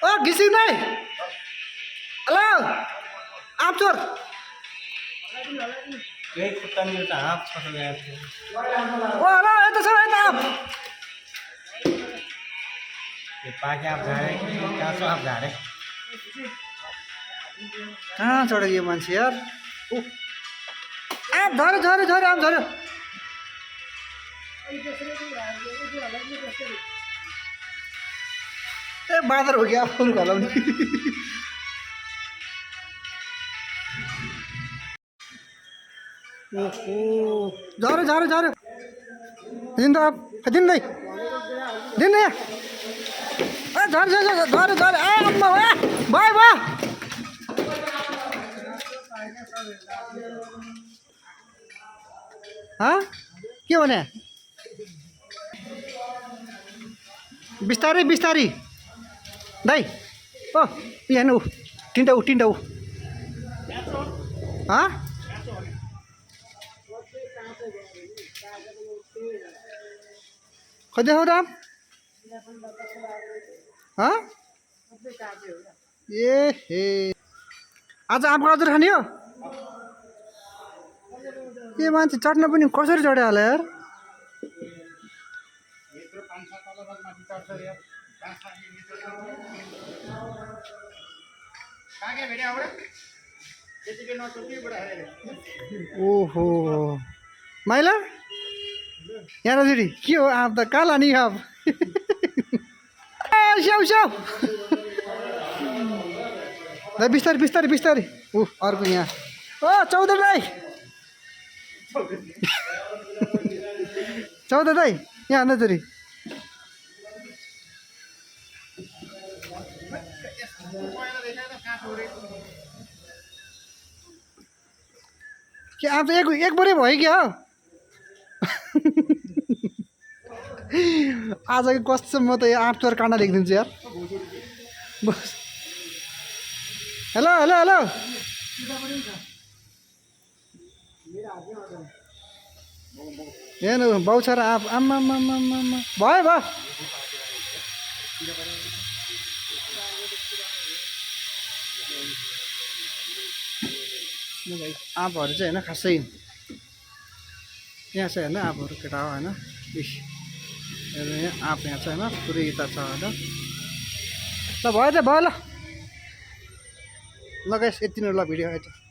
ओ घिसिङ नै हेलो आप चोर यही कुत्ता नहीं होता आप फंस गए थे ओ हेलो यता छ यता आप ये पाके आप जा रहे हैं कहाँ से आप जा रहे हैं कहाँ चढ्यो यो मान्छे यार आप झऱ्यो झऱ्यो झऱ्यो आप झऱ्यो ए बादर हो गया फुल घलाउने ओहो झऱ्यो झऱ्यो झऱ्यो दिन त आप दिन नै दिन नै ए झऱ्यो झऱ्यो झऱ्यो झऱ्यो ए अम्मा भयो भयो हाँ के भने बिस्तारै बिस्तारै दाइ ओ यहाँ ऊ तिनवटा ऊ हाँ खै देखाऊ त आप हाँ ए हे आज आँपको अचार खाने हो के मान्छे चढ्न पनि कसरी चढ्यो होला यार ओहो माइला यहाँ नजुरी के हो आँप त कहाँ लाने आँप स्याउ स्याउ बिस्तारै बिस्तारै बिस्तारै ऊ अर्को यहाँ ओ चौधरी दाइ चौधरी दाइ यहाँ नजुरी के आप एक बोरे भयो क्या हो आजको कसम म त यो आँप चोर काँडा लेखिदिन्छु यार बस हेलो हेलो हेलो हेर्नु बाउ छ र आँप आम्मा भयो भयो आँपहरू चाहिँ होइन खासै यहाँ चाहिँ होइन आँपहरू केटा हो होइन यहाँ आँप यहाँ छ होइन पुरै यता छ होइन ल भयो त भयो ल गाइस यति नै ल भिडियो आइज